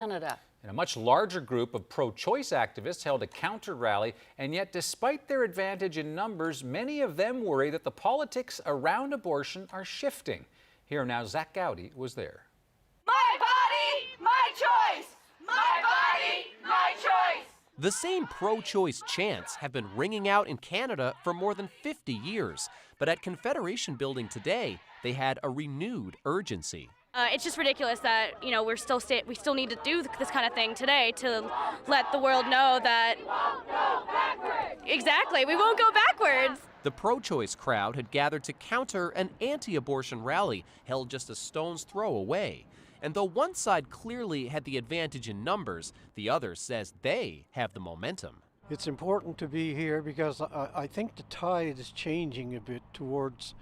Canada. And a much larger group of pro-choice activists held a counter-rally, and yet despite their advantage in numbers, many of them worry that the politics around abortion are shifting. Here now, Zach Gowdy was there. My body, my choice! My body, my choice! The same pro-choice chants have been ringing out in Canada for more than 50 years. But at Confederation Building today, they had a renewed urgency. It's just ridiculous that, we still need to do this kind of thing today to let the world know that... We won't go backwards! Exactly, we won't go backwards! The pro-choice crowd had gathered to counter an anti-abortion rally held just a stone's throw away. And though one side clearly had the advantage in numbers, the other says they have the momentum. It's important to be here because I think the tide is changing a bit towards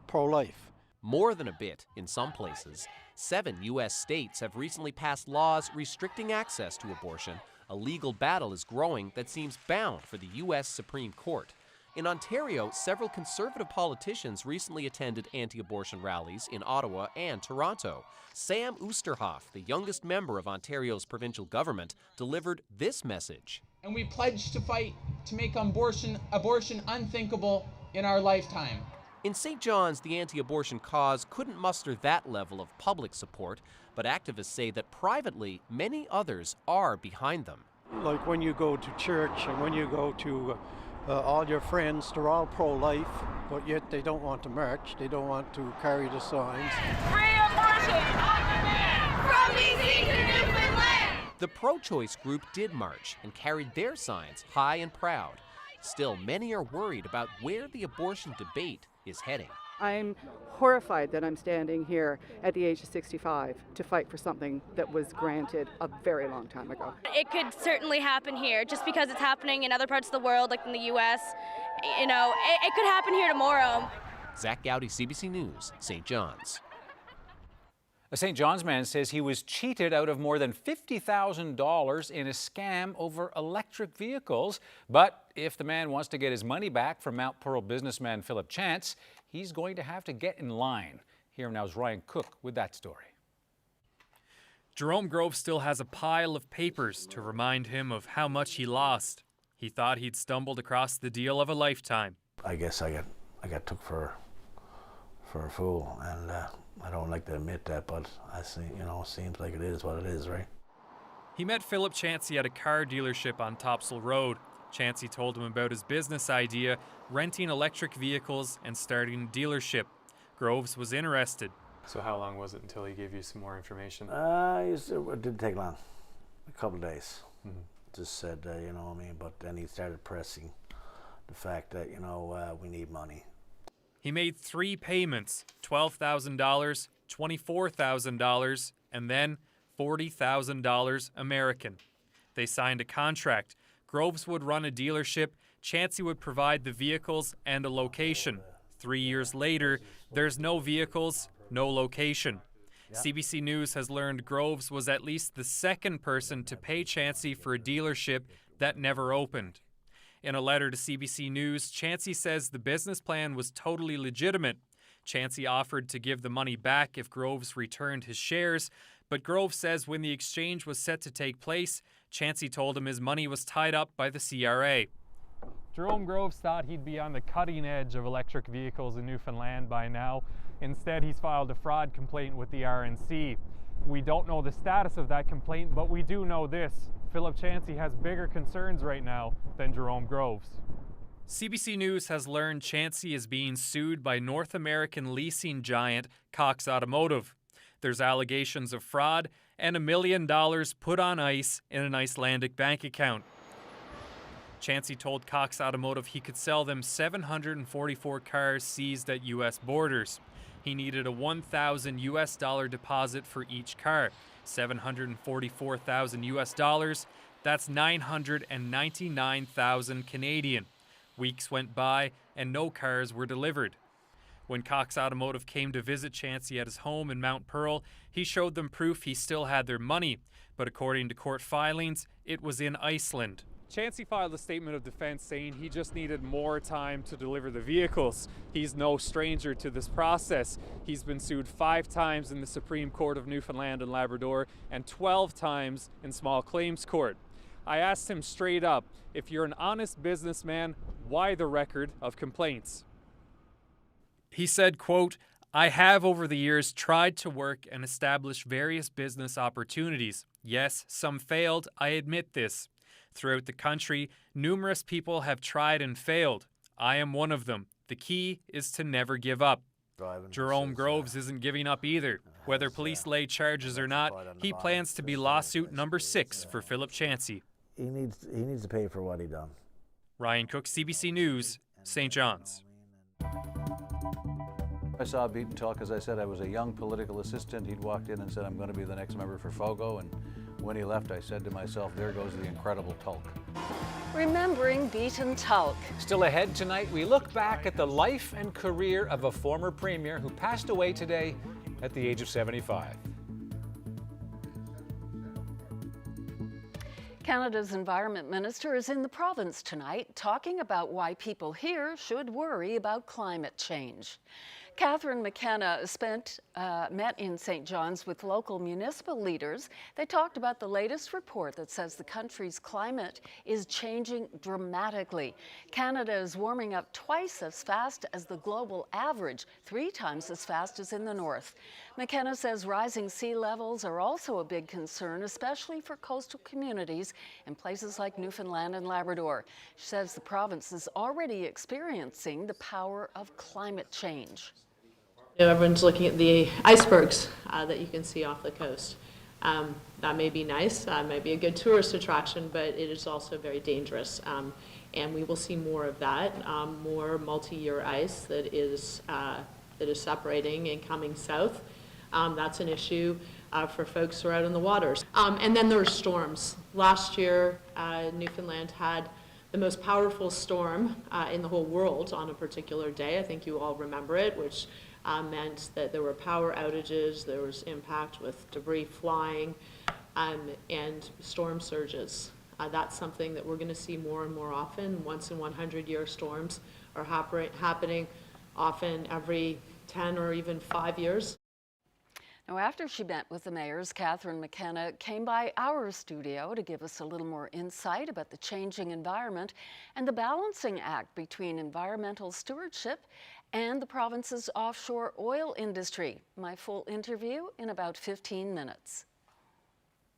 pro-life. More than a bit in some places. 7 U.S. states have recently passed laws restricting access to abortion. A legal battle is growing that seems bound for the U.S. Supreme Court. In Ontario, several conservative politicians recently attended anti-abortion rallies in Ottawa and Toronto. Sam Oosterhoff, the youngest member of Ontario's provincial government, delivered this message. And we pledge to fight to make abortion unthinkable in our lifetime. In St. John's, the anti-abortion cause couldn't muster that level of public support, but activists say that privately, many others are behind them. Like when you go to church and when you go to all your friends, they're all pro-life, but yet they don't want to march, they don't want to carry the signs. Free abortion on demand! From BC to Newfoundland! The pro-choice group did march and carried their signs high and proud. Still, many are worried about where the abortion debate is heading. I'm horrified that I'm standing here at the age of 65 to fight for something that was granted a very long time ago. It could certainly happen here, just because it's happening in other parts of the world, like in the U.S. It could happen here tomorrow. Zach Gowdy, CBC News, St. John's. A St. John's man says he was cheated out of more than $50,000 in a scam over electric vehicles. But if the man wants to get his money back from Mount Pearl businessman Philip Chance, he's going to have to get in line. Here now is Ryan Cook with that story. Jerome Grove still has a pile of papers to remind him of how much he lost. He thought he'd stumbled across the deal of a lifetime. I guess I got took for a fool, and I don't like to admit that, but I see, seems like it is what it is, right? He met Philip Chancey at a car dealership on Topsail Road. Chancey told him about his business idea, renting electric vehicles and starting a dealership. Groves was interested. So how long was it until he gave you some more information? It didn't take long, a couple of days. Mm-hmm. Just said, but then he started pressing the fact that, we need money. He made 3 payments, $12,000, $24,000, and then $40,000 American. They signed a contract. Groves would run a dealership, Chancey would provide the vehicles and a location. 3 years later, there's no vehicles, no location. CBC News has learned Groves was at least the second person to pay Chancey for a dealership that never opened. In a letter to CBC News, Chancey says the business plan was totally legitimate. Chancey offered to give the money back if Groves returned his shares, but Groves says when the exchange was set to take place, Chancey told him his money was tied up by the CRA. Jerome Groves thought he'd be on the cutting edge of electric vehicles in Newfoundland by now. Instead, he's filed a fraud complaint with the RNC. We don't know the status of that complaint, but we do know this. Philip Chancey has bigger concerns right now than Jerome Groves. CBC News has learned Chancey is being sued by North American leasing giant Cox Automotive. There's allegations of fraud and $1 million put on ice in an Icelandic bank account. Chancey told Cox Automotive he could sell them 744 cars seized at U.S. borders. He needed a $1,000 deposit for each car. $744,000, that's 999,000 Canadian. Weeks went by and no cars were delivered. When Cox Automotive came to visit Chancey at his home in Mount Pearl, he showed them proof he still had their money, but according to court filings, it was in Iceland. Chancey filed a statement of defense saying he just needed more time to deliver the vehicles. He's no stranger to this process. He's been sued 5 times in the Supreme Court of Newfoundland and Labrador and 12 times in Small Claims Court. I asked him straight up, if you're an honest businessman, why the record of complaints? He said, quote, "I have over the years tried to work and establish various business opportunities. Yes, some failed, I admit this. Throughout the country, numerous people have tried and failed. I am one of them. The key is to never give up." Jerome Groves isn't giving up either. Whether police lay charges or not, he plans to be lawsuit number 6 for Philip Chancey. He needs to pay for what he done. Ryan Cook, CBC News, St. John's. I saw Beaton Tulk, as I said, I was a young political assistant. He'd walked in and said, "I'm going to be the next member for Fogo," and when he left, I said to myself, there goes the incredible Tulk. Remembering Beaton Tulk. Still ahead tonight, we look back at the life and career of a former premier who passed away today at the age of 75. Canada's Environment Minister is in the province tonight talking about why people here should worry about climate change. Catherine McKenna met in St. John's with local municipal leaders. They talked about the latest report that says the country's climate is changing dramatically. Canada is warming up twice as fast as the global average, 3 times as fast as in the north. McKenna says rising sea levels are also a big concern, especially for coastal communities in places like Newfoundland and Labrador. She says the province is already experiencing the power of climate change. Everyone's looking at the icebergs that you can see off the coast. That may be nice, might be a good tourist attraction, but it is also very dangerous. And we will see more of that, more multi-year ice that is separating and coming south. That's an issue for folks who are out in the waters. And then there are storms. Last year, Newfoundland had the most powerful storm in the whole world on a particular day. I think you all remember it, which meant that there were power outages, there was impact with debris flying, and storm surges. That's something that we're going to see more and more often. Once in 100-year storms are happening often every 10 or even 5 years. Now, after she met with the mayors, Catherine McKenna came by our studio to give us a little more insight about the changing environment and the balancing act between environmental stewardship and the province's offshore oil industry. My full interview in about 15 minutes.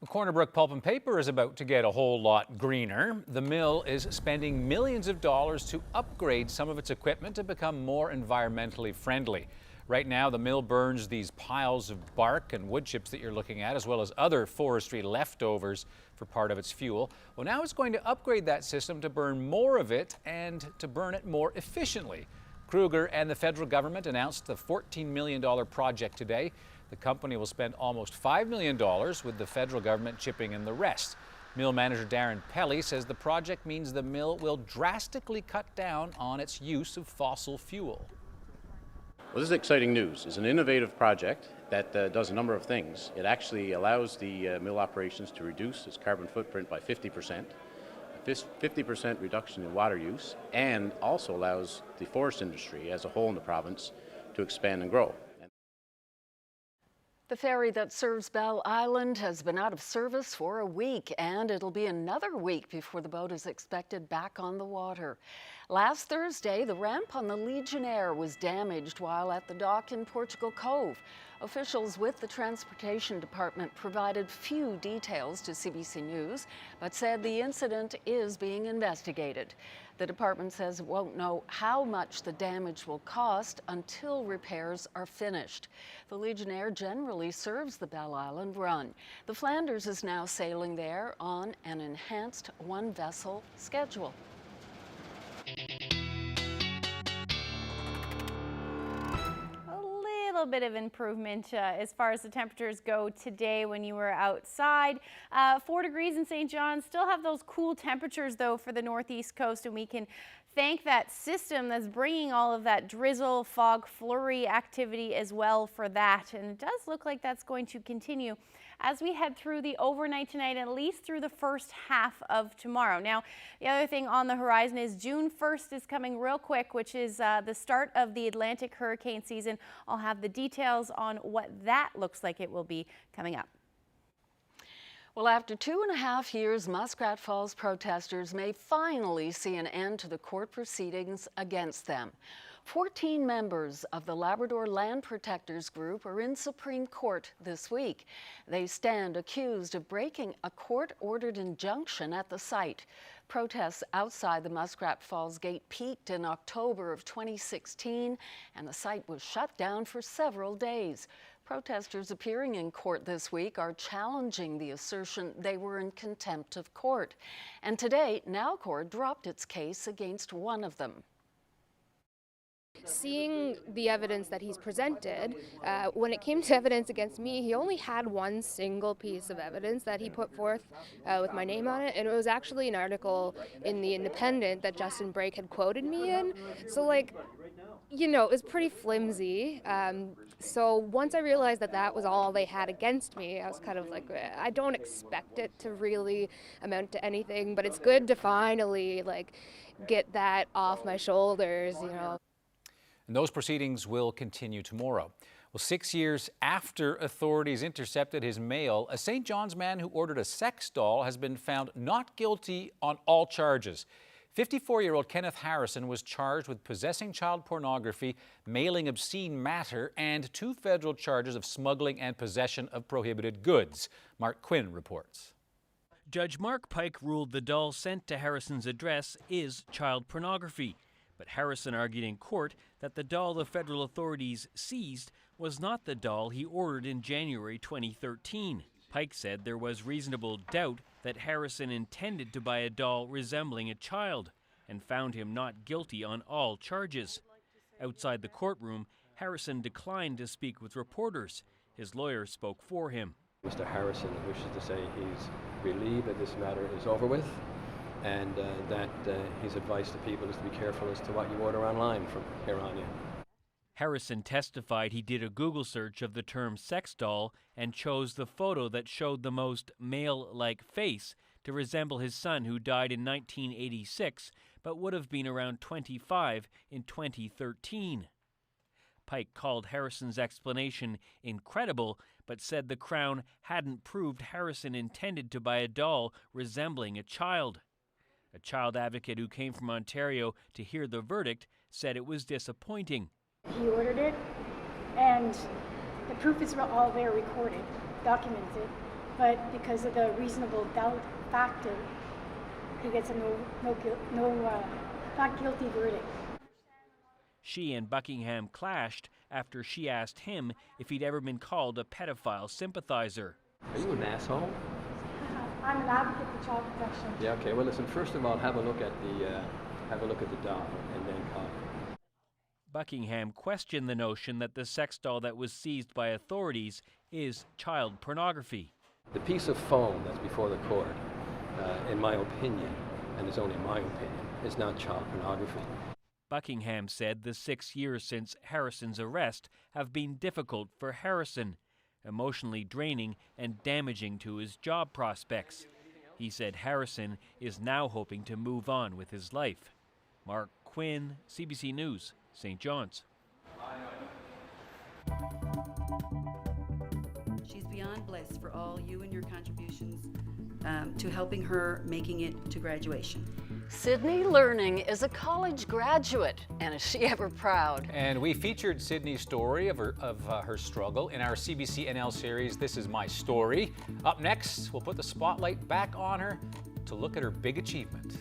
Corner Brook Pulp and Paper is about to get a whole lot greener. The mill is spending millions of dollars to upgrade some of its equipment to become more environmentally friendly. Right now, the mill burns these piles of bark and wood chips that you're looking at, as well as other forestry leftovers for part of its fuel. Well, now it's going to upgrade that system to burn more of it and to burn it more efficiently. Kruger and the federal government announced the $14 million project today. The company will spend almost $5 million, with the federal government chipping in the rest. Mill manager Darren Pelly says the project means the mill will drastically cut down on its use of fossil fuel. Well, this is exciting news. It's an innovative project that does a number of things. It actually allows the mill operations to reduce its carbon footprint by 50%. 50% reduction in water use, and also allows the forest industry as a whole in the province to expand and grow. The ferry that serves Bell Island has been out of service for a week, and it'll be another week before the boat is expected back on the water. Last Thursday, the ramp on the Legionnaire was damaged while at the dock in Portugal Cove. Officials with the Transportation Department provided few details to CBC News, but said the incident is being investigated. The department says it won't know how much the damage will cost until repairs are finished. The Legionnaire generally serves the Bell Island run. The Flanders is now sailing there on an enhanced one-vessel schedule. A little bit of improvement as far as the temperatures go today when you were outside. 4 degrees in St. John's. Still have those cool temperatures though for the northeast coast, and we can thank that system that's bringing all of that drizzle, fog, flurry activity as well for that. And it does look like that's going to continue as we head through the overnight tonight, at least through the first half of tomorrow. Now, the other thing on the horizon is June 1st is coming real quick, which is the start of the Atlantic hurricane season. I'll have the details on what that looks like. It will be coming up. Well, after 2.5 years, Muskrat Falls protesters may finally see an end to the court proceedings against them. 14 members of the Labrador Land Protectors Group are in Supreme Court this week. They stand accused of breaking a court-ordered injunction at the site. Protests outside the Muskrat Falls gate peaked in October of 2016, and the site was shut down for several days. Protesters appearing in court this week are challenging the assertion they were in contempt of court. And today, Nowcourt dropped its case against one of them. Seeing the evidence that he's presented, when it came to evidence against me, he only had one single piece of evidence that he put forth with my name on it, and it was actually an article in The Independent that Justin Brake had quoted me in. So, like, you know, it was pretty flimsy. So once I realized that that was all they had against me, I was kind of like, I don't expect it to really amount to anything, but it's good to finally, like, get that off my shoulders, you know. And those proceedings will continue tomorrow. Well, 6 years after authorities intercepted his mail, a St. John's man who ordered a sex doll has been found not guilty on all charges. 54-year-old Kenneth Harrison was charged with possessing child pornography, mailing obscene matter, and 2 federal charges of smuggling and possession of prohibited goods. Mark Quinn reports. Judge Mark Pike ruled the doll sent to Harrison's address is child pornography. But Harrison argued in court that the doll the federal authorities seized was not the doll he ordered in January 2013. Pike said there was reasonable doubt that Harrison intended to buy a doll resembling a child and found him not guilty on all charges. Outside the courtroom, Harrison declined to speak with reporters. His lawyer spoke for him. Mr. Harrison wishes to say he's relieved that this matter is over with, and that his advice to people is to be careful as to what you order online from here on in. Harrison testified he did a Google search of the term sex doll and chose the photo that showed the most male-like face to resemble his son, who died in 1986 but would have been around 25 in 2013. Pike called Harrison's explanation incredible, but said the Crown hadn't proved Harrison intended to buy a doll resembling a child. A child advocate who came from Ontario to hear the verdict said it was disappointing. He ordered it, and the proof is all there recorded, documented, but because of the reasonable doubt factor, he gets a not guilty verdict. She and Buckingham clashed after she asked him if he'd ever been called a pedophile sympathizer. Are you an asshole? I'm an advocate for child protection. Yeah, okay. Well, listen, first of all, have a look at the doll and then call. Buckingham questioned the notion that the sex doll that was seized by authorities is child pornography. The piece of foam that's before the court, in my opinion, and it's only my opinion, is not child pornography. Buckingham said the 6 years since Harrison's arrest have been difficult for Harrison, emotionally draining and damaging to his job prospects. He said Harrison is now hoping to move on with his life. Mark Quinn, CBC News, St. John's. She's beyond blessed for all you and your contributions to helping her making it to graduation. Sydney Learning is a college graduate, and is she ever proud? And we featured Sydney's story of her struggle in our CBC NL series, This Is My Story. Up next, we'll put the spotlight back on her to look at her big achievement.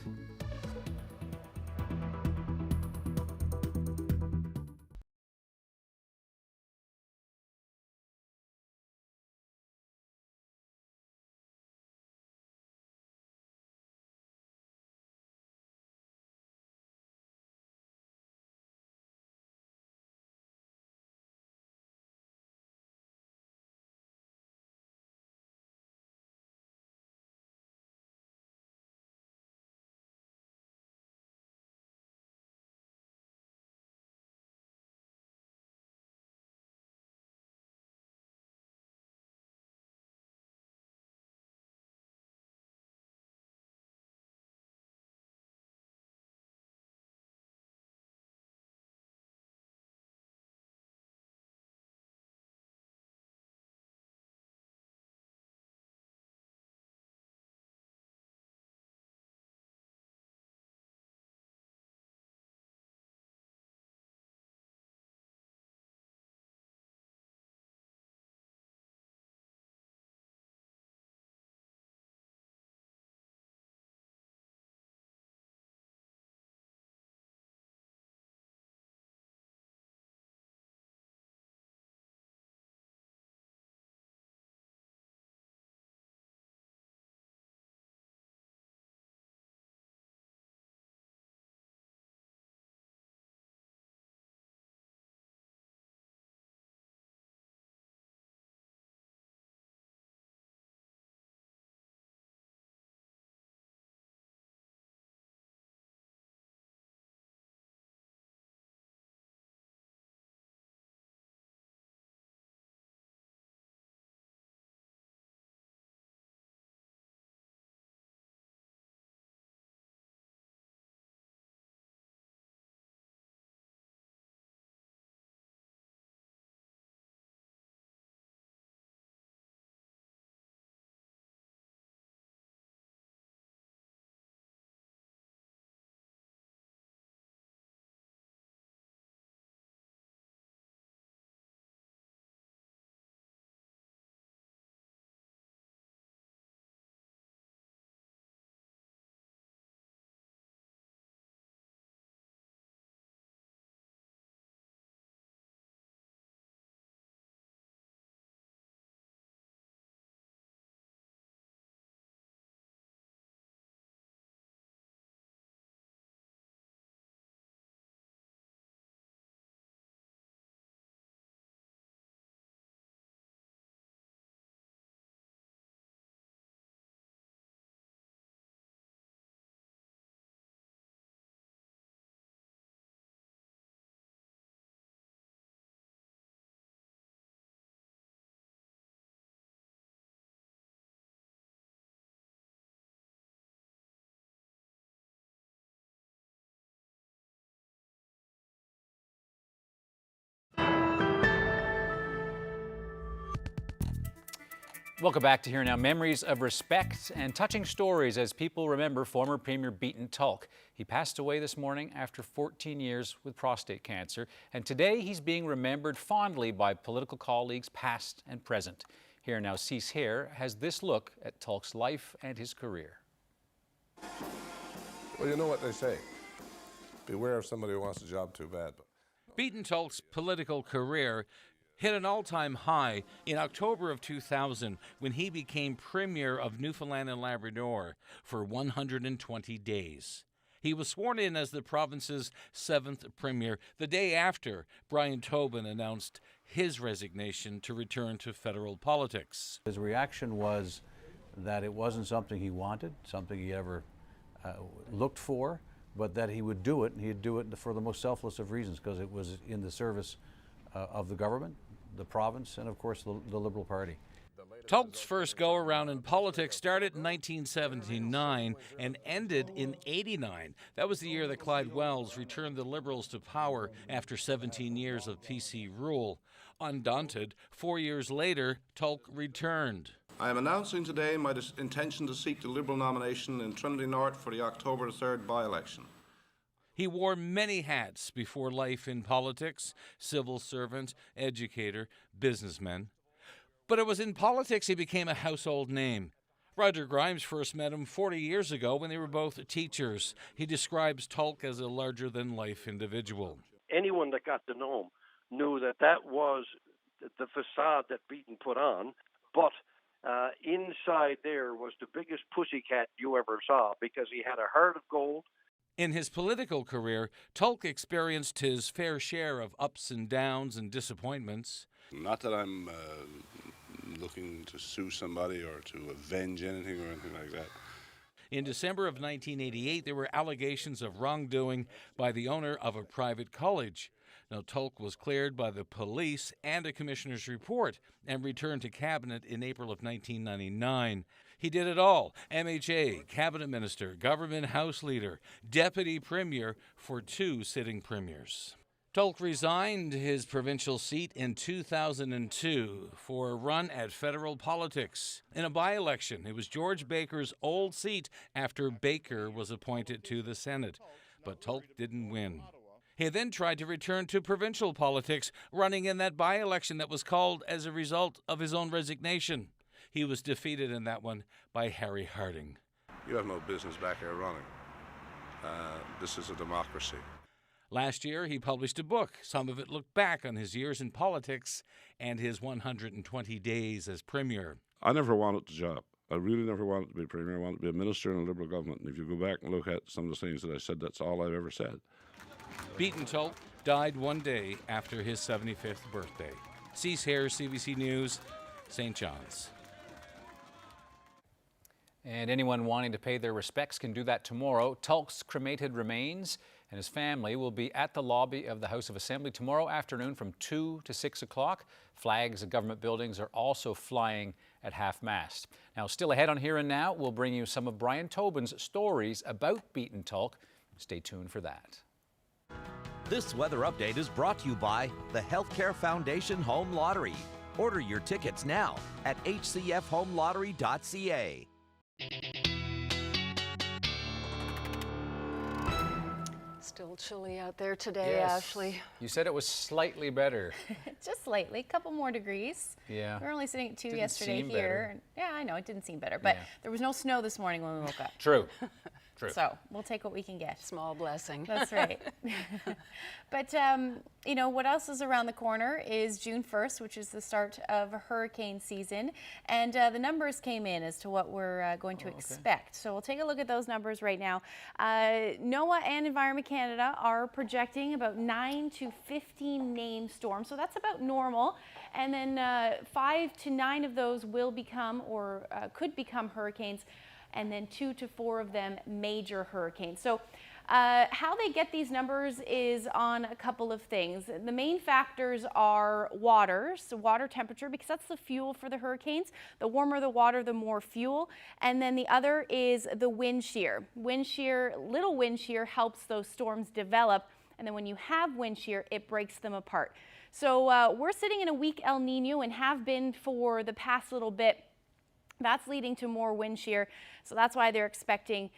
Welcome back to Here Now. Memories of respect and touching stories as people remember former Premier Beaton Tulk. He passed away this morning after 14 years with prostate cancer, and today he's being remembered fondly by political colleagues past and present. Here Now, Cease Hare has this look at Tulk's life and his career. Well, you know what they say. Beware of somebody who wants a job too bad. Beaton Tulk's political career hit an all-time high in October of 2000 when he became Premier of Newfoundland and Labrador for 120 days. He was sworn in as the province's 7th Premier the day after Brian Tobin announced his resignation to return to federal politics. His reaction was that it wasn't something he wanted, something he ever looked for, but that he would do it, and he'd do it for the most selfless of reasons, because it was in the service of the government, the province, and of course the Liberal Party. Tulk's first go-around in politics started in 1979 and ended in '89. That was the year that Clyde Wells returned the Liberals to power after 17 years of PC rule. Undaunted, 4 years later, Tulk returned. I am announcing today my intention to seek the Liberal nomination in Trinity North for the October 3rd by-election. He wore many hats before life in politics: civil servant, educator, businessman. But it was in politics he became a household name. Roger Grimes first met him 40 years ago when they were both teachers. He describes Tulk as a larger-than-life individual. Anyone that got to know him knew that that was the facade that Beaton put on, but inside there was the biggest pussycat you ever saw, because he had a heart of gold. In his political career, Tulk experienced his fair share of ups and downs and disappointments. Not that I'm looking to sue somebody or to avenge anything or anything like that. In December of 1988, there were allegations of wrongdoing by the owner of a private college. Now, Tulk was cleared by the police and a commissioner's report and returned to cabinet in April of 1999. He did it all: MHA, cabinet minister, government house leader, deputy premier for 2 sitting premiers. Tulk resigned his provincial seat in 2002 for a run at federal politics. In a by-election, it was George Baker's old seat after Baker was appointed to the Senate. But Tulk didn't win. He then tried to return to provincial politics, running in that by-election that was called as a result of his own resignation. He was defeated in that one by Harry Harding. You have no business back here running. This is a democracy. Last year, he published a book. Some of it looked back on his years in politics and his 120 days as Premier. I never wanted the job. I really never wanted to be Premier. I wanted to be a minister in a Liberal government. And if you go back and look at some of the things that I said, that's all I've ever said. Beaton Tulk died one day after his 75th birthday. Cease Hare, CBC News, St. John's. And anyone wanting to pay their respects can do that tomorrow. Tulk's cremated remains and his family will be at the lobby of the House of Assembly tomorrow afternoon from 2 to 6 o'clock. Flags of government buildings are also flying at half-mast. Now, still ahead on Here and Now, we'll bring you some of Brian Tobin's stories about Beaton Tulk. Stay tuned for that. This weather update is brought to you by the Healthcare Foundation Home Lottery. Order your tickets now at hcfhomelottery.ca. Still chilly out there today, Yes. Ashley. You said it was slightly better. Just slightly, a couple more degrees. Yeah. We were only sitting at 2 Didn't yesterday seem here. Yeah, I know, it didn't seem better, but Yeah. there was no snow this morning when we woke up. True. True. So we'll take what we can get. Small blessing. That's right. But, you know, what else is around the corner is June 1st, which is the start of hurricane season. And the numbers came in as to what we're going to expect. So we'll take a look at those numbers right now. NOAA and Environment Canada are projecting about 9 to 15 named storms. So that's about normal. And then 5 to 9 of those will become or could become hurricanes, and then 2 to 4 of them major hurricanes. So how they get these numbers is on a couple of things. The main factors are water, so water temperature, because that's the fuel for the hurricanes. The warmer the water, the more fuel. And then the other is the wind shear. Wind shear, little wind shear helps those storms develop. And then when you have wind shear, it breaks them apart. So we're sitting in a weak El Nino and have been for the past little bit. That's leading to more wind shear, so that's why they're expecting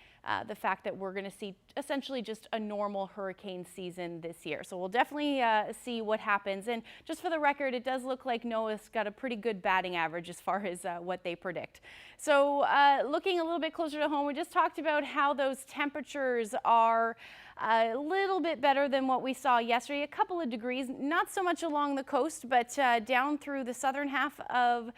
the fact that we're going to see essentially just a normal hurricane season this year. So we'll definitely see what happens. And just for the record, it does look like NOAA's got a pretty good batting average as far as what they predict. So looking a little bit closer to home, we just talked about how those temperatures are a little bit better than what we saw yesterday, a couple of degrees, not so much along the coast, but down through the southern half of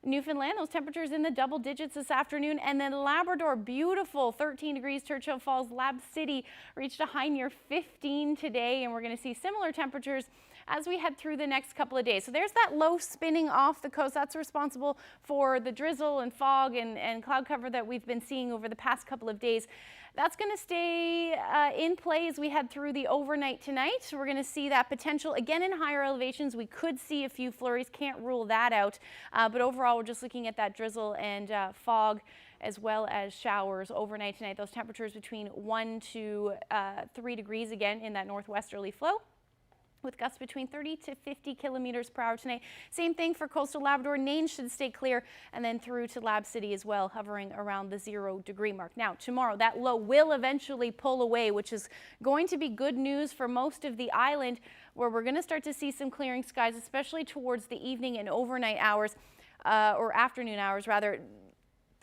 Newfoundland, those temperatures in the double digits this afternoon. And then Labrador, beautiful 13 degrees. Churchill Falls, Lab City reached a high near 15 today, and we're going to see similar temperatures as we head through the next couple of days. So there's that low spinning off the coast. That's responsible for the drizzle and fog and cloud cover that we've been seeing over the past couple of days. That's going to stay in play as we head through the overnight tonight. We're going to see that potential again in higher elevations. We could see a few flurries, can't rule that out. But overall, we're just looking at that drizzle and fog as well as showers overnight tonight. Those temperatures between 1 to 3 degrees again in that northwesterly flow, with gusts between 30 to 50 kilometers per hour tonight. Same thing for coastal Labrador. Nain should stay clear, and then through to Lab City as well, hovering around the 0 degree mark. Now, tomorrow, that low will eventually pull away, which is going to be good news for most of the island, where we're going to start to see some clearing skies, especially towards the evening and overnight hours, or afternoon hours, rather.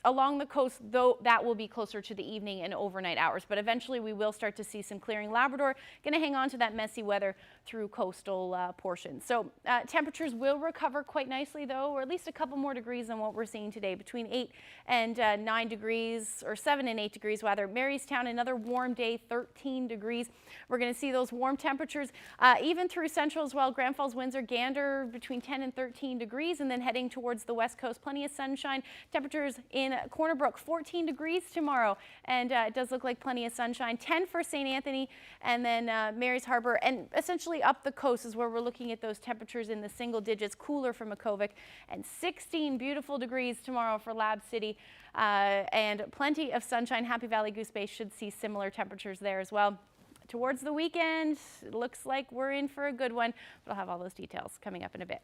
Along the coast, though, that will be closer to the evening and overnight hours, but eventually we will start to see some clearing. Labrador going to hang on to that messy weather through coastal portions. So temperatures will recover quite nicely, though, or at least a couple more degrees than what we're seeing today, between 8 and 9 degrees, or 7 and 8 degrees rather. Marystown, another warm day, 13 degrees. We're going to see those warm temperatures even through central as well. Grand Falls, Windsor, Gander between 10 and 13 degrees, and then heading towards the west coast, plenty of sunshine. Temperatures in Corner Brook, 14 degrees tomorrow, and it does look like plenty of sunshine. 10 for St. Anthony, and then Mary's Harbor, and essentially up the coast is where we're looking at those temperatures in the single digits, cooler for Makkovik, and 16 beautiful degrees tomorrow for Lab City, and plenty of sunshine. Happy Valley Goose Bay should see similar temperatures there as well. Towards the weekend, it looks like we're in for a good one, but I'll have all those details coming up in a bit.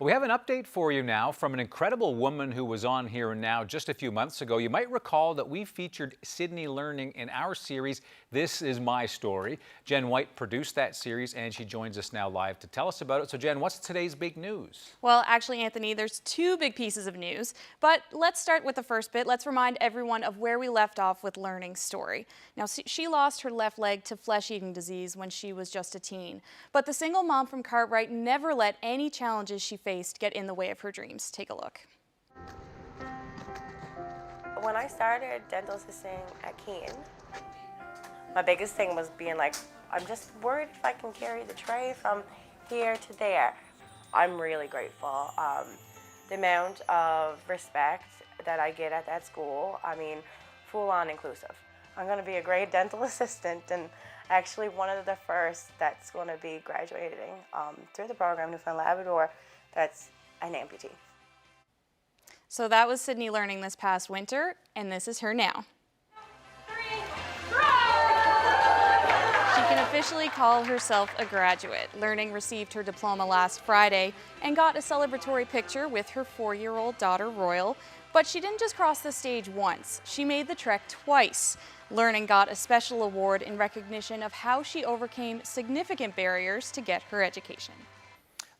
Well, we have an update for you now from an incredible woman who was on Here and Now just a few months ago. You might recall that we featured Sydney Learning in our series, This Is My Story. Jen White produced that series, and she joins us now live to tell us about it. So, Jen, what's today's big news? Well, actually, Anthony, there's two big pieces of news, but let's start with the first bit. Let's remind everyone of where we left off with Learning's story. Now, she lost her left leg to flesh-eating disease when she was just a teen, but the single mom from Cartwright never let any challenges she faced get in the way of her dreams. Take a look. When I started dental assisting at Keene, my biggest thing was being like, I'm just worried if I can carry the tray from here to there. I'm really grateful. The amount of respect that I get at that school, I mean, full on inclusive. I'm going to be a great dental assistant and actually one of the first that's going to be graduating through the program, Newfoundland and Labrador, that's an amputee. So that was Sydney Learning this past winter, and this is her now. She can officially call herself a graduate. Learning received her diploma last Friday and got a celebratory picture with her 4-year-old daughter, Royal. But she didn't just cross the stage once, she made the trek twice. Learning got a special award in recognition of how she overcame significant barriers to get her education.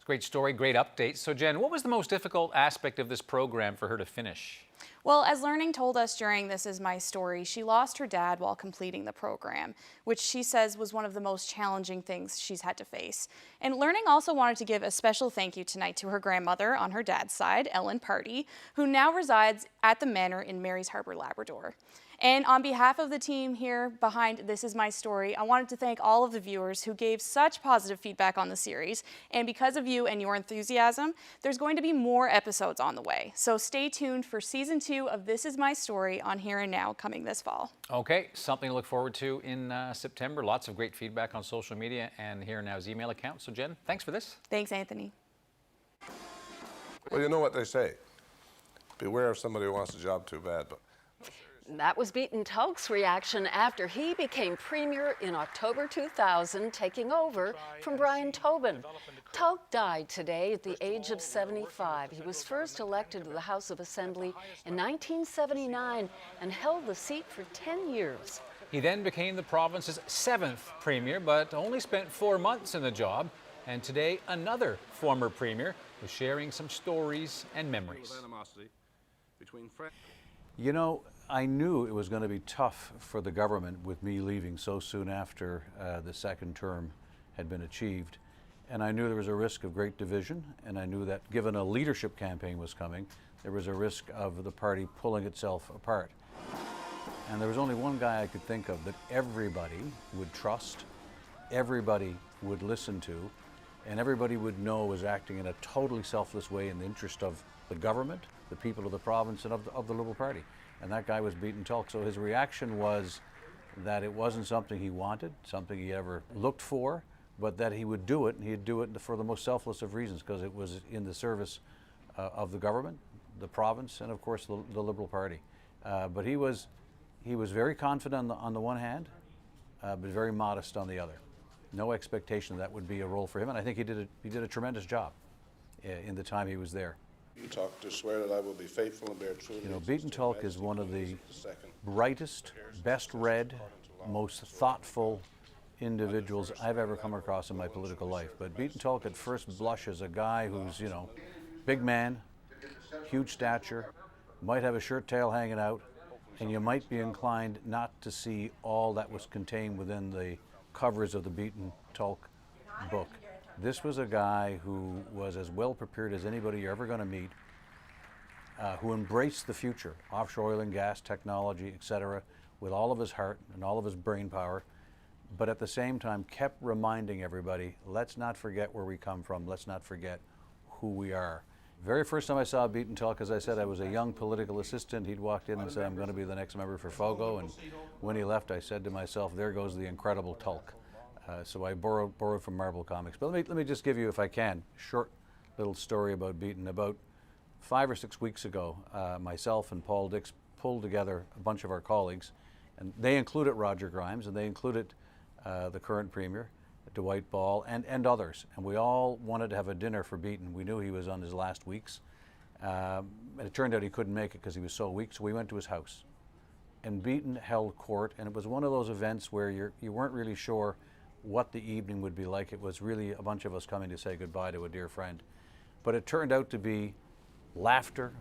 Great story, great update. So, Jen, what was the most difficult aspect of this program for her to finish? Well, as Learning told us during This Is My Story, she lost her dad while completing the program, which she says was one of the most challenging things she's had to face. And Learning also wanted to give a special thank you tonight to her grandmother on her dad's side, Ellen Party, who now resides at the manor in Mary's Harbour, Labrador. And on behalf of the team here behind This Is My Story, I wanted to thank all of the viewers who gave such positive feedback on the series. And because of you and your enthusiasm, there's going to be more episodes on the way. So stay tuned for season 2 of This Is My Story on Here and Now coming this fall. Okay, something to look forward to in September. Lots of great feedback on social media and Here and Now's email account. So Jen, thanks for this. Thanks, Anthony. Well, you know what they say. Beware of somebody who wants a job too bad, but that was Beaton Tulk's reaction after he became Premier in October 2000, taking over from Brian Tobin. Tulk died today at the age of 75. He was first elected to the House of Assembly in 1979 and held the seat for 10 years. He then became the province's 7th Premier, but only spent 4 months in the job. And today, another former Premier was sharing some stories and memories. You know, I knew it was going to be tough for the government with me leaving so soon after the second term had been achieved. And I knew there was a risk of great division, and I knew that given a leadership campaign was coming, there was a risk of the party pulling itself apart. And there was only one guy I could think of that everybody would trust, everybody would listen to, and everybody would know was acting in a totally selfless way in the interest of the government, the people of the province, and of the Liberal Party. And that guy was Beaton Tulk. So his reaction was that it wasn't something he wanted, something he ever looked for, but that he would do it, and he'd do it for the most selfless of reasons, because it was in the service of the government, the province, and of course the Liberal Party. But he was very confident on the one hand, but very modest on the other. No expectation that would be a role for him, and I think he did a tremendous job in the time he was there. you talk to swear that I will be faithful and bear true. You know, Beaton Tulk is one of the brightest, best read, most thoughtful individuals I've ever come across in my political life. But Beaton Tulk at first blush is a guy who's, you know, big man, huge stature, might have a shirt tail hanging out, and you might be inclined not to see all that was contained within the covers of the Beaton Tulk book. This was a guy who was as well prepared as anybody you're ever going to meet, who embraced the future, offshore oil and gas technology, etc., with all of his heart and all of his brain power, but at the same time kept reminding everybody, let's not forget where we come from, let's not forget who we are. Very first time I saw Beaton Tulk, as I said, I was a young political assistant. He'd walked in and said, I'm going to be the next member for Fogo, and when he left, I said to myself, there goes the incredible Tulk. So I borrowed from Marvel Comics. But let me just give you, if I can, a short little story about Beaton. About 5 or 6 weeks ago, myself and Paul Dix pulled together a bunch of our colleagues, and they included Roger Grimes, and they included the current Premier, Dwight Ball, and others. And we all wanted to have a dinner for Beaton. We knew he was on his last weeks. And it turned out he couldn't make it because he was so weak, so we went to his house. And Beaton held court, and it was one of those events where you weren't really sure what the evening would be like. It was really a bunch of us coming to say goodbye to a dear friend. But it turned out to be laughter.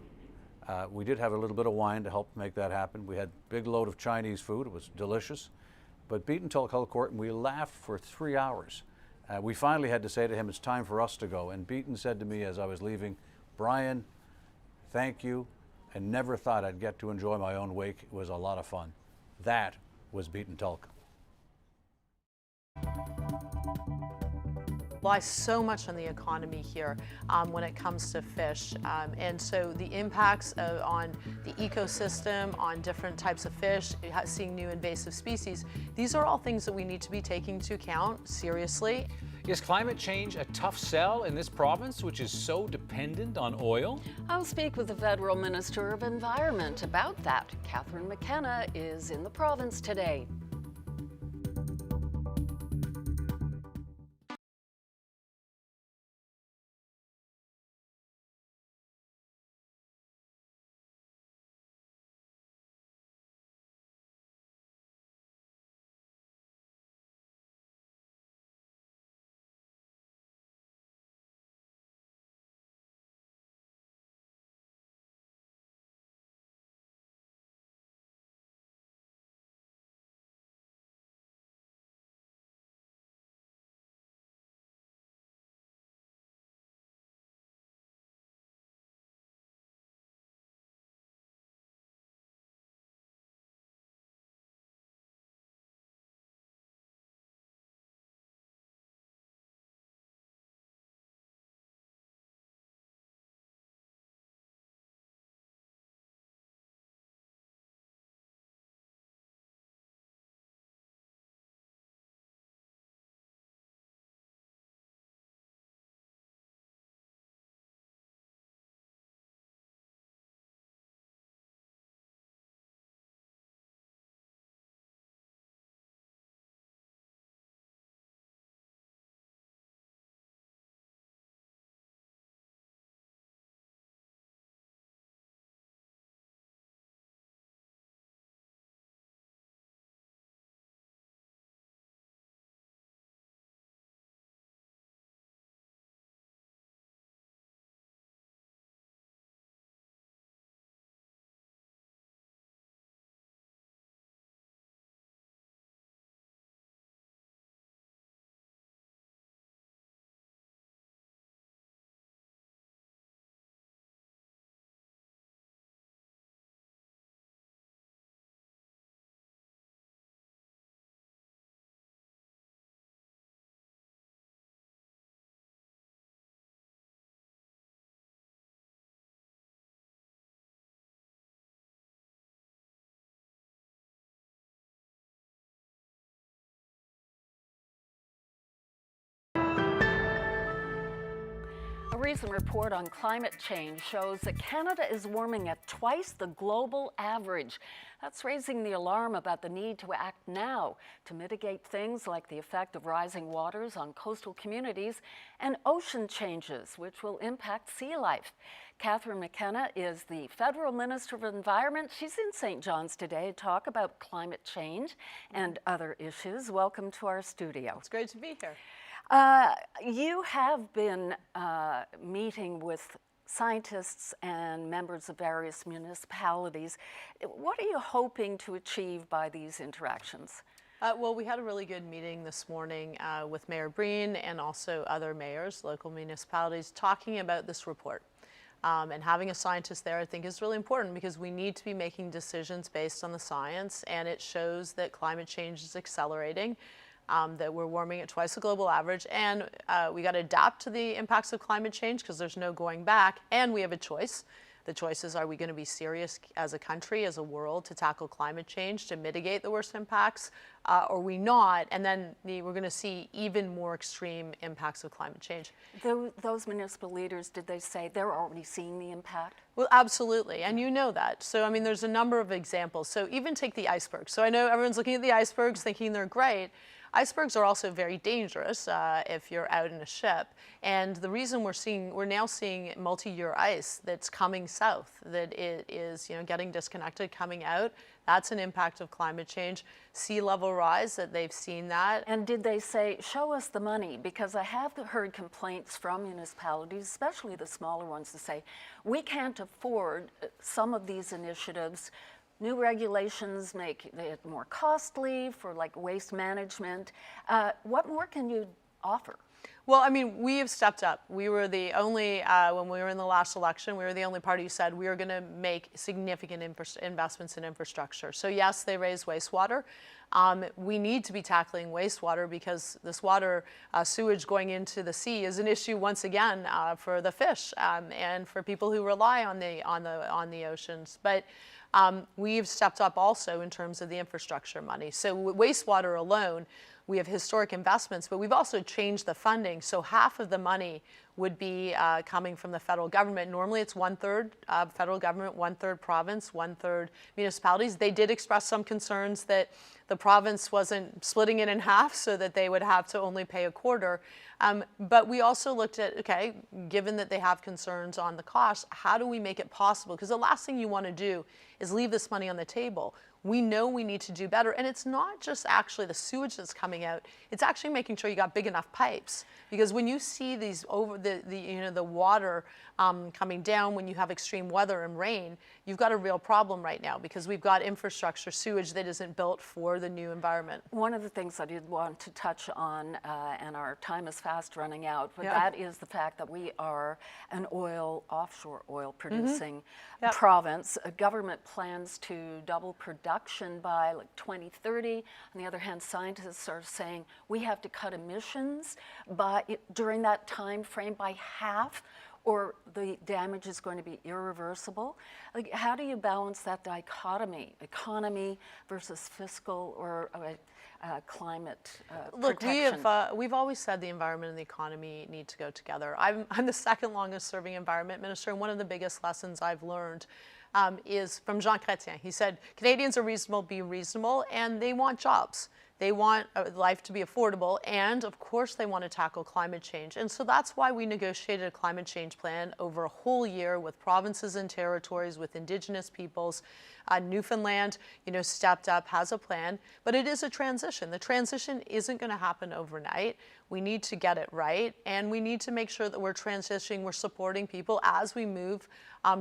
We did have a little bit of wine to help make that happen. We had a big load of Chinese food. It was delicious. But Beaton Tulk held court, and we laughed for 3 hours. We finally had to say to him, it's time for us to go. And Beaton said to me as I was leaving, Brian, thank you. I never thought I'd get to enjoy my own wake. It was a lot of fun. That was Beaton Tulk. Relies so much on the economy here when it comes to fish. And so the impacts on the ecosystem, on different types of fish, seeing new invasive species, these are all things that we need to be taking into account seriously. Is climate change a tough sell in this province, which is so dependent on oil? I'll speak with the Federal Minister of Environment about that. Catherine McKenna is in the province today. A recent report on climate change shows that Canada is warming at twice the global average. That's raising the alarm about the need to act now to mitigate things like the effect of rising waters on coastal communities and ocean changes, which will impact sea life. Catherine McKenna is the Federal Minister of Environment. She's in St. John's today to talk about climate change and other issues. Welcome to our studio. It's great to be here. You have been meeting with scientists and members of various municipalities. What are you hoping to achieve by these interactions? Well, we had a really good meeting this morning with Mayor Breen and also other mayors, local municipalities, talking about this report. And having a scientist there, I think, is really important because we need to be making decisions based on the science, and it shows that climate change is accelerating. That we're warming at twice the global average, and we got to adapt to the impacts of climate change because there's no going back, and we have a choice. The choice is, are we going to be serious as a country, as a world, to tackle climate change, to mitigate the worst impacts, or are we not? And then we're going to see even more extreme impacts of climate change. Those municipal leaders, did they say they're already seeing the impact? Well, absolutely, and you know that. So, I mean, there's a number of examples. So even take the icebergs. So I know everyone's looking at the icebergs thinking they're great. Icebergs are also very dangerous if you're out in a ship. And the reason we're now seeing multi-year ice that's coming south, that it is, getting disconnected, coming out. That's an impact of climate change. Sea level rise, that they've seen that. And did they say, show us the money? Because I have heard complaints from municipalities, especially the smaller ones, to say, we can't afford some of these initiatives. New regulations make it more costly for like waste management. What more can you offer? Well, I mean, we have stepped up. We were the only, when we were in the last election, we were the only party who said we are going to make significant investments in infrastructure. So yes, they raise wastewater. We need to be tackling wastewater because this water sewage going into the sea is an issue once again for the fish and for people who rely on the oceans. But we've stepped up also in terms of the infrastructure money. So wastewater alone, we have historic investments, but we've also changed the funding. So half of the money would be coming from the federal government. Normally it's 1/3 federal government, 1/3 province, 1/3 municipalities. They did express some concerns that the province wasn't splitting it in half so that they would have to only pay a quarter. But we also looked at, okay, given that they have concerns on the cost, how do we make it possible? Because the last thing you want to do is leave this money on the table. We know we need to do better. And it's not just actually the sewage that's coming out, it's actually making sure you got big enough pipes. Because when you see these the water coming down when you have extreme weather and rain, you've got a real problem right now because we've got infrastructure sewage that isn't built for the new environment. One of the things I did want to touch on, and our time is fast running out, but that is the fact that we are an offshore oil producing province. Government plans to double production by like 2030. On the other hand, scientists are saying we have to cut emissions during that time frame by half, or the damage is going to be irreversible. Like, how do you balance that dichotomy, economy versus fiscal or climate protection? Look, we've always said the environment and the economy need to go together. I'm the second longest serving environment minister, and one of the biggest lessons I've learned is from Jean Chrétien. He said, Canadians are reasonable, be reasonable, and they want jobs. They want life to be affordable, and of course they want to tackle climate change. And so that's why we negotiated a climate change plan over a whole year with provinces and territories, with Indigenous peoples. Newfoundland, stepped up, has a plan, but it is a transition. The transition isn't going to happen overnight. We need to get it right, and we need to make sure that we're transitioning, we're supporting people as we move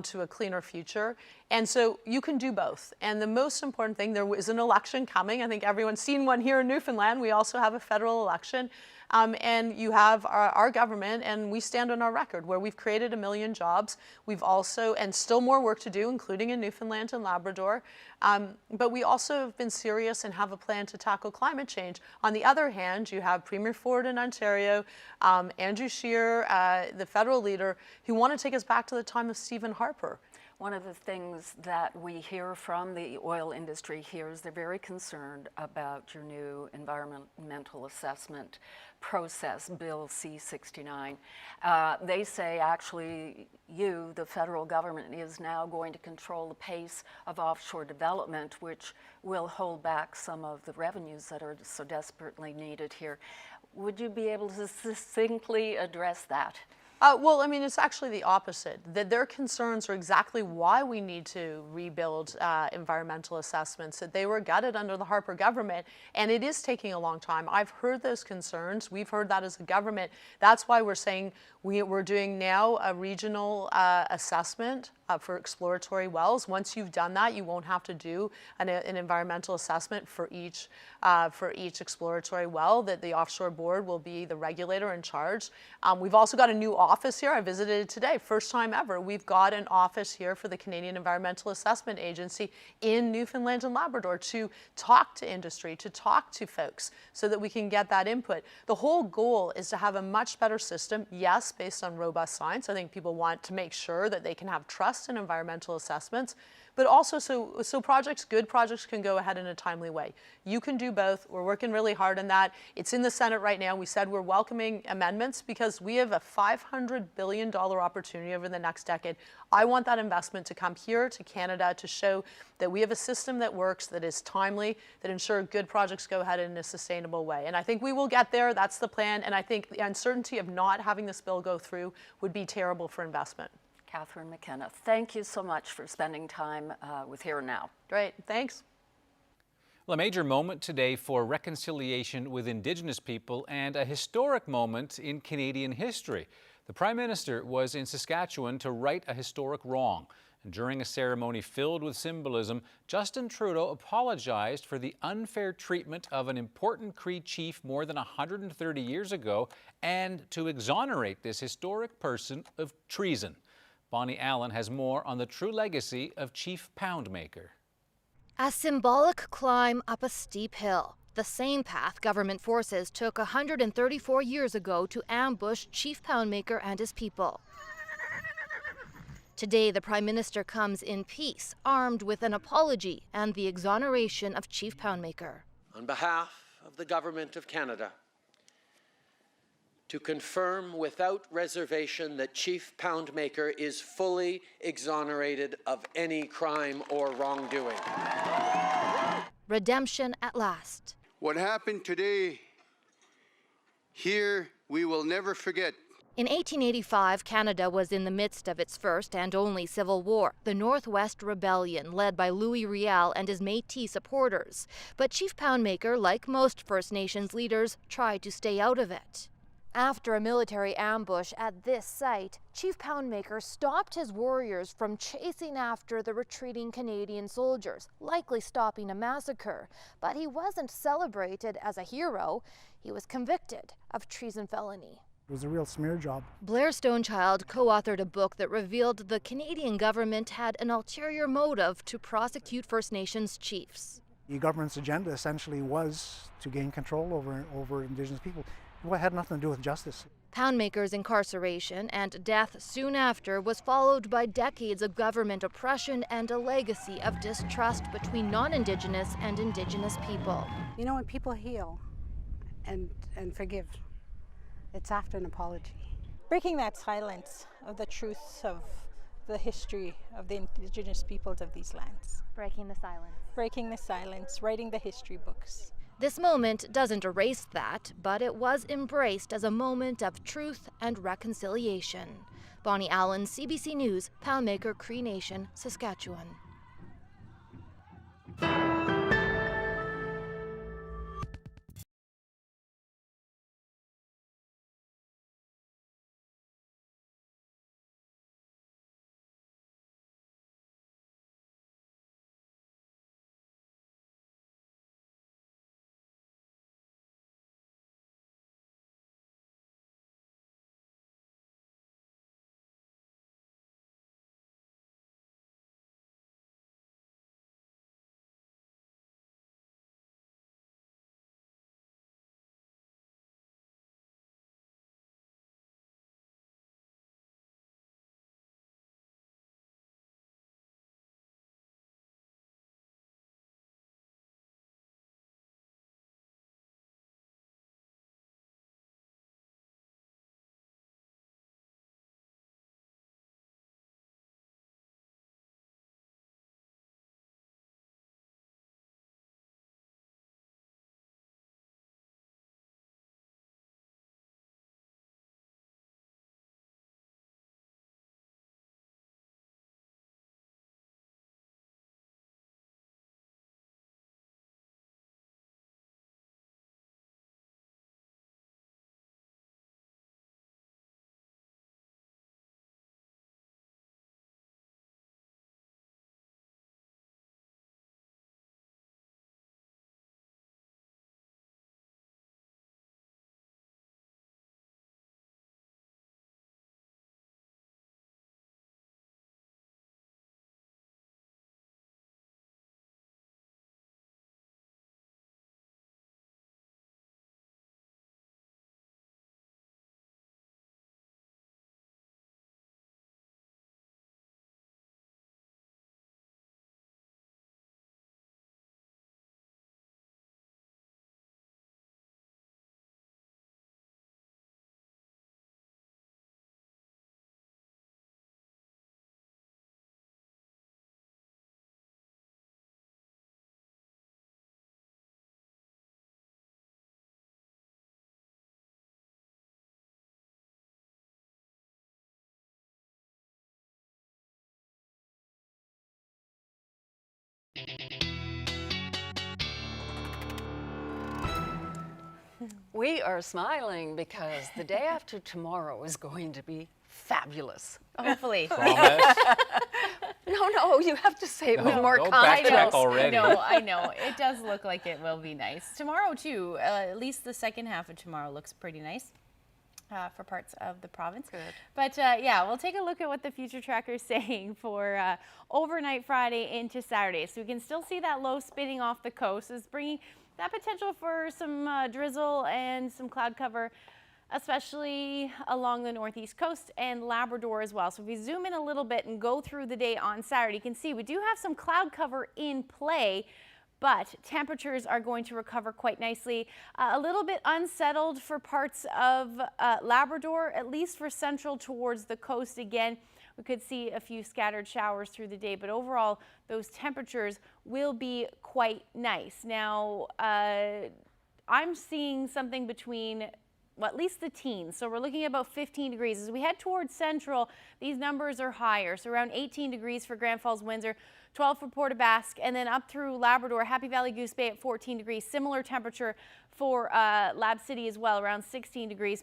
to a cleaner future. And so you can do both. And the most important thing, there is an election coming. I think everyone's seen one here in Newfoundland. We also have a federal election. And you have our government, and we stand on our record where we've created 1 million jobs. We've also, and still more work to do, including in Newfoundland and Labrador. But we also have been serious and have a plan to tackle climate change. On the other hand, you have Premier Ford in Ontario, Andrew Scheer, the federal leader, who want to take us back to the time of Stephen Harper. One of the things that we hear from the oil industry here is they're very concerned about your new environmental assessment process, Bill C-69. They say actually the federal government, is now going to control the pace of offshore development, which will hold back some of the revenues that are so desperately needed here. Would you be able to succinctly address that? Well, I mean, it's actually the opposite. That their concerns are exactly why we need to rebuild environmental assessments, that they were gutted under the Harper government, and it is taking a long time. I've heard those concerns. We've heard that as a government. That's why we're saying we're doing now a regional assessment for exploratory wells. Once you've done that, you won't have to do an environmental assessment for each exploratory well, that the offshore board will be the regulator in charge. We've also got a new office here. I visited it today, first time ever. We've got an office here for the Canadian Environmental Assessment Agency in Newfoundland and Labrador to talk to industry, to talk to folks so that we can get that input. The whole goal is to have a much better system, yes, based on robust science. I think people want to make sure that they can have trust in environmental assessments, but also so good projects can go ahead in a timely way. You can do both. We're working really hard on that. It's in the Senate right now. We said we're welcoming amendments because we have a $500 billion opportunity over the next decade. I want that investment to come here to Canada to show that we have a system that works, that is timely, that ensure good projects go ahead in a sustainable way. And I think we will get there. That's the plan. And I think the uncertainty of not having this bill go through would be terrible for investment. Catherine McKenna, thank you so much for spending time with Here Now. Great, thanks. Well, a major moment today for reconciliation with Indigenous people and a historic moment in Canadian history. The Prime Minister was in Saskatchewan to right a historic wrong. And during a ceremony filled with symbolism, Justin Trudeau apologized for the unfair treatment of an important Cree chief more than 130 years ago and to exonerate this historic person of treason. Bonnie Allen has more on the true legacy of Chief Poundmaker. A symbolic climb up a steep hill, the same path government forces took 134 years ago to ambush Chief Poundmaker and his people. Today, the Prime Minister comes in peace, armed with an apology and the exoneration of Chief Poundmaker. On behalf of the Government of Canada, to confirm without reservation that Chief Poundmaker is fully exonerated of any crime or wrongdoing. Redemption at last. What happened today here we will never forget. In 1885, Canada was in the midst of its first and only civil war, the Northwest Rebellion, led by Louis Riel and his Métis supporters. But Chief Poundmaker, like most First Nations leaders, tried to stay out of it. After a military ambush at this site, Chief Poundmaker stopped his warriors from chasing after the retreating Canadian soldiers, likely stopping a massacre. But he wasn't celebrated as a hero. He was convicted of treason felony. It was a real smear job. Blair Stonechild co-authored a book that revealed the Canadian government had an ulterior motive to prosecute First Nations chiefs. The government's agenda essentially was to gain control over Indigenous people. It had nothing to do with justice. Poundmaker's incarceration and death soon after was followed by decades of government oppression and a legacy of distrust between non-Indigenous and Indigenous people. You know, when people heal and forgive, it's after an apology. Breaking that silence of the truths of the history of the Indigenous peoples of these lands. Breaking the silence. Breaking the silence, writing the history books. This moment doesn't erase that, but it was embraced as a moment of truth and reconciliation. Bonnie Allen, CBC News, Poundmaker, Cree Nation, Saskatchewan. We are smiling because the day after tomorrow is going to be fabulous. Hopefully. Promise. No, you have to say it with more don't confidence. backtrack already. I know. It does look like it will be nice. Tomorrow, too, at least the second half of tomorrow looks pretty nice. For parts of the province. Good. But yeah, we'll take a look at what the future tracker is saying for overnight Friday into Saturday. So we can still see that low spinning off the coast. Is bringing that potential for some drizzle and some cloud cover, especially along the northeast coast and Labrador as well. So if we zoom in a little bit and go through the day on Saturday, you can see we do have some cloud cover in play, but temperatures are going to recover quite nicely. A little bit unsettled for parts of Labrador, at least for central towards the coast. Again, we could see a few scattered showers through the day, but overall, those temperatures will be quite nice. Now, I'm seeing something between, well, at least the teens. So we're looking at about 15 degrees. As we head towards central, these numbers are higher. So around 18 degrees for Grand Falls, Windsor, 12 for Port aux Basques, and then up through Labrador, Happy Valley, Goose Bay at 14 degrees. Similar temperature for Lab City as well, around 16 degrees.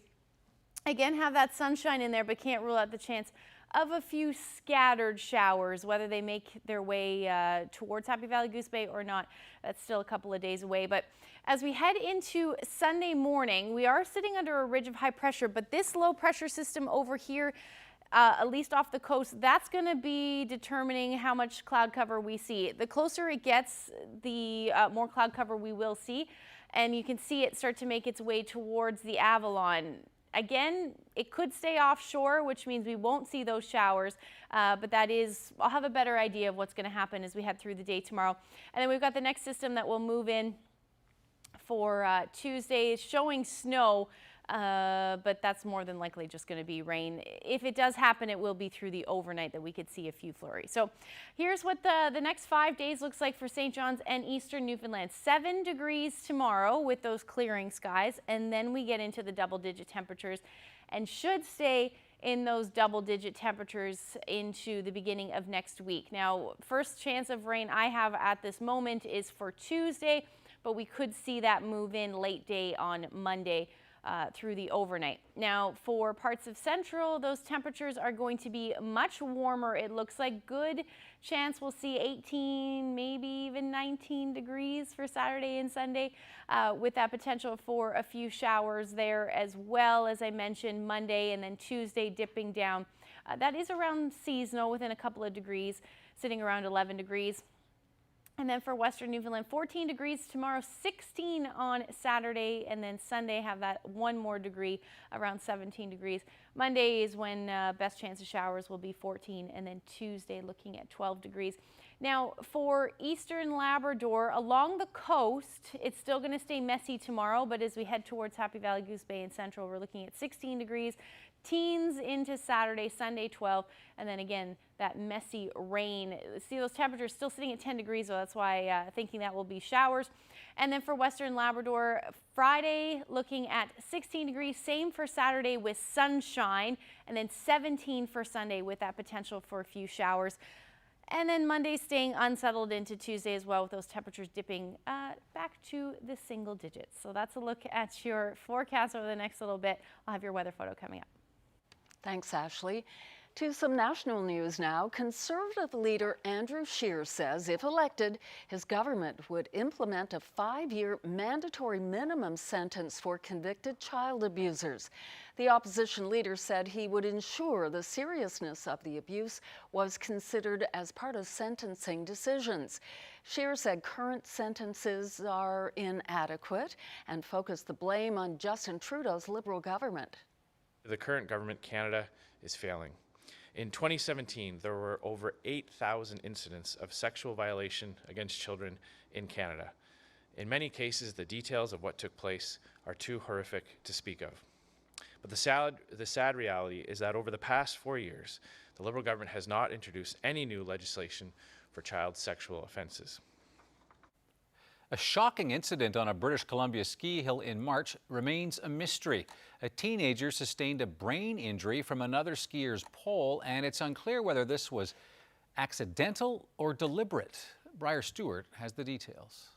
Again, have that sunshine in there, but can't rule out the chance of a few scattered showers, whether they make their way towards Happy Valley, Goose Bay or not. That's still a couple of days away. But as we head into Sunday morning, we are sitting under a ridge of high pressure, but this low pressure system over here, at least off the coast, that's going to be determining how much cloud cover we see. The closer it gets, the more cloud cover we will see. And you can see it start to make its way towards the Avalon. Again, it could stay offshore, which means we won't see those showers, but that is, I'll have a better idea of what's going to happen as we head through the day tomorrow. And then we've got the next system that will move in for Tuesday, showing snow, but that's more than likely just going to be rain. If it does happen, it will be through the overnight that we could see a few flurries. So here's what the next 5 days looks like for St. John's and eastern Newfoundland. 7 degrees tomorrow with those clearing skies, and then we get into the double-digit temperatures and should stay in those double-digit temperatures into the beginning of next week. Now, first chance of rain I have at this moment is for Tuesday, but we could see that move in late day on Monday through the overnight. Now, for parts of central, those temperatures are going to be much warmer. It looks like good chance we'll see 18, maybe even 19 degrees for Saturday and Sunday, with that potential for a few showers there as well. As I mentioned, Monday and then Tuesday dipping down. That is around seasonal, within a couple of degrees, sitting around 11 degrees. And then for western Newfoundland, 14 degrees tomorrow, 16 on Saturday, and then Sunday have that one more degree, around 17 degrees. Monday is when best chance of showers will be 14, and then Tuesday looking at 12 degrees. Now for eastern Labrador, along the coast, it's still going to stay messy tomorrow, but as we head towards Happy Valley, Goose Bay and Central, we're looking at 16 degrees. Teens into Saturday, Sunday 12, and then again that messy rain. See those temperatures still sitting at 10 degrees, so that's why thinking that will be showers. And then for western Labrador, Friday looking at 16 degrees, same for Saturday with sunshine, and then 17 for Sunday with that potential for a few showers. And then Monday staying unsettled into Tuesday as well, with those temperatures dipping back to the single digits. So that's a look at your forecast over the next little bit. I'll have your weather photo coming up. Thanks, Ashley. To some national news now. Conservative leader Andrew Scheer says if elected, his government would implement a 5-year mandatory minimum sentence for convicted child abusers. The opposition leader said he would ensure the seriousness of the abuse was considered as part of sentencing decisions. Scheer said current sentences are inadequate and focused the blame on Justin Trudeau's Liberal government. The current government, Canada, is failing. In 2017, there were over 8,000 incidents of sexual violation against children in Canada. In many cases, the details of what took place are too horrific to speak of. But the sad reality is that over the past 4 years, the Liberal government has not introduced any new legislation for child sexual offences. A shocking incident on a British Columbia ski hill in March remains a mystery. A teenager sustained a brain injury from another skier's pole, and it's unclear whether this was accidental or deliberate. Briar Stewart has the details.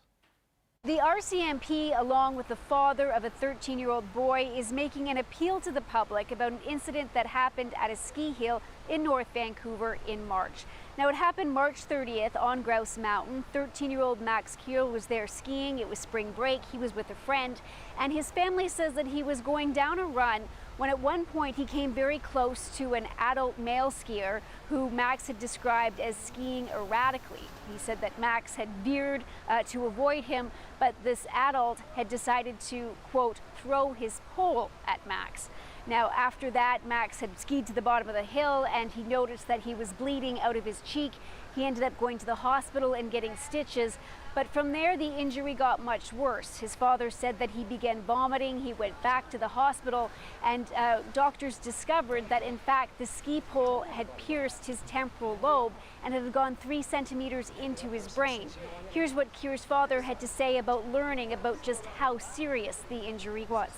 The RCMP, along with the father of a 13-year-old boy, is making an appeal to the public about an incident that happened at a ski hill in North Vancouver in March. Now, it happened March 30th on Grouse Mountain. 13-year-old Max Keel was there skiing. It was spring break. He was with a friend, and his family says that he was going down a run when at one point he came very close to an adult male skier who Max had described as skiing erratically. He said that Max had veered to avoid him, but this adult had decided to, quote, throw his pole at Max. Now, after that, Max had skied to the bottom of the hill and he noticed that he was bleeding out of his cheek. He ended up going to the hospital and getting stitches, but from there the injury got much worse. His father said that he began vomiting. He went back to the hospital, and doctors discovered that in fact the ski pole had pierced his temporal lobe and it had gone 3 centimeters into his brain. Here's what Keir's father had to say about learning about just how serious the injury was.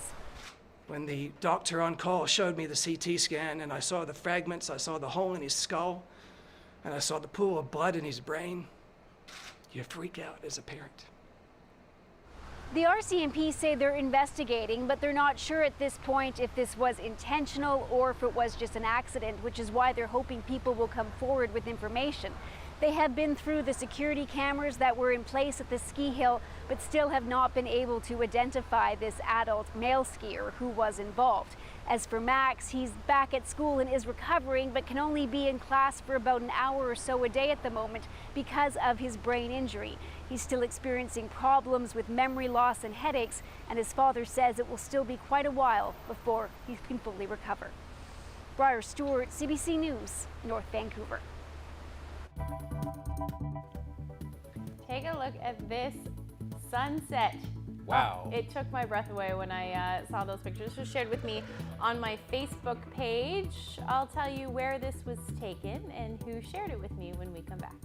When the doctor on call showed me the CT scan and I saw the fragments, I saw the hole in his skull, and I saw the pool of blood in his brain, you freak out as a parent. The RCMP say they're investigating, but they're not sure at this point if this was intentional or if it was just an accident, which is why they're hoping people will come forward with information. They have been through the security cameras that were in place at the ski hill, but still have not been able to identify this adult male skier who was involved. As for Max, he's back at school and is recovering, but can only be in class for about an hour or so a day at the moment because of his brain injury. He's still experiencing problems with memory loss and headaches, and his father says it will still be quite a while before he can fully recover. Briar Stewart, CBC News, North Vancouver. Take a look at this sunset. Wow. It took my breath away when I saw those pictures. It was shared with me on my Facebook page. I'll tell you where this was taken and who shared it with me when we come back.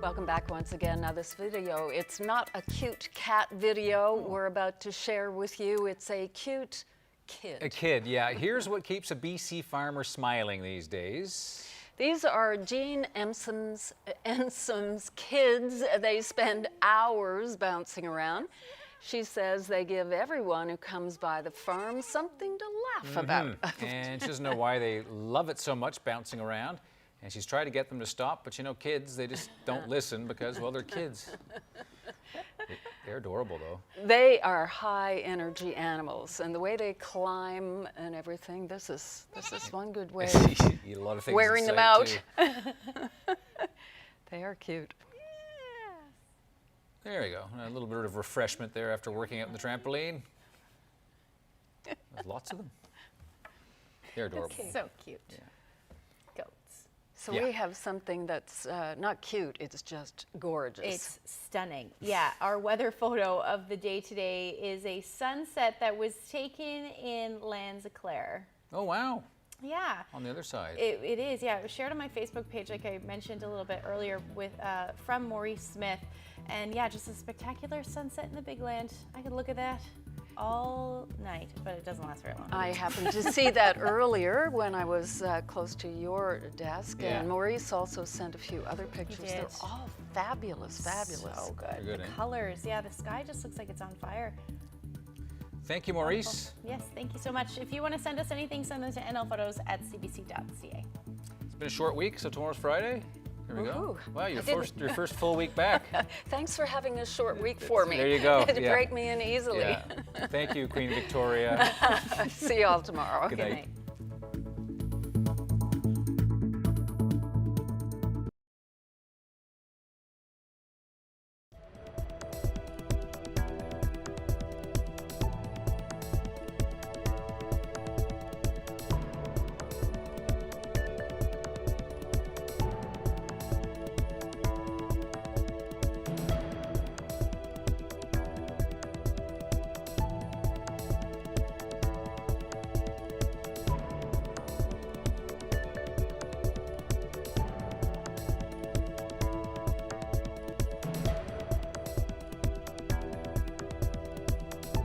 Welcome back once again. Now this video, it's not a cute cat video we're about to share with you. It's a cute kid. A kid, yeah. Here's what keeps a BC farmer smiling these days. These are Jean Ensom's kids. They spend hours bouncing around. She says they give everyone who comes by the farm something to laugh about. And she doesn't know why they love it so much, bouncing around. And she's tried to get them to stop, but you know, kids, they just don't listen because, well, they're kids. They're adorable, though. They are high energy animals, and the way they climb and everything, this is one good way Eat a lot of things wearing them inside, out. too. They are cute. There you go. A little bit of refreshment there after working out in the trampoline. There's lots of them. They're adorable. So cute. Yeah. Goats. So Yeah. we have something that's not cute, it's just gorgeous. It's stunning. Yeah, our weather photo of the day today is a sunset that was taken in Lands-Éclair. Oh, wow. Yeah. On the other side. It is, yeah. It was shared on my Facebook page, like I mentioned a little bit earlier, with from Maurice Smith. And yeah, just a spectacular sunset in the Big Land. I could look at that all night, but it doesn't last very long. I happened to see that earlier when I was close to your desk, Yeah. and Maurice also sent a few other pictures. They're did. all fabulous, fabulous. So good. Good, The eh? colors, yeah, the sky just looks like it's on fire. Thank you, Maurice. Yes, thank you so much. If you want to send us anything, send them to nlphotos@cbc.ca. It's been a short week, so tomorrow's Friday. Here we go. Woohoo. Wow, I your didn't- first full week back. Thanks for having a short week for me. There you go. To Yeah. break me in easily. Yeah. Thank you, Queen Victoria. See you all tomorrow. Good night.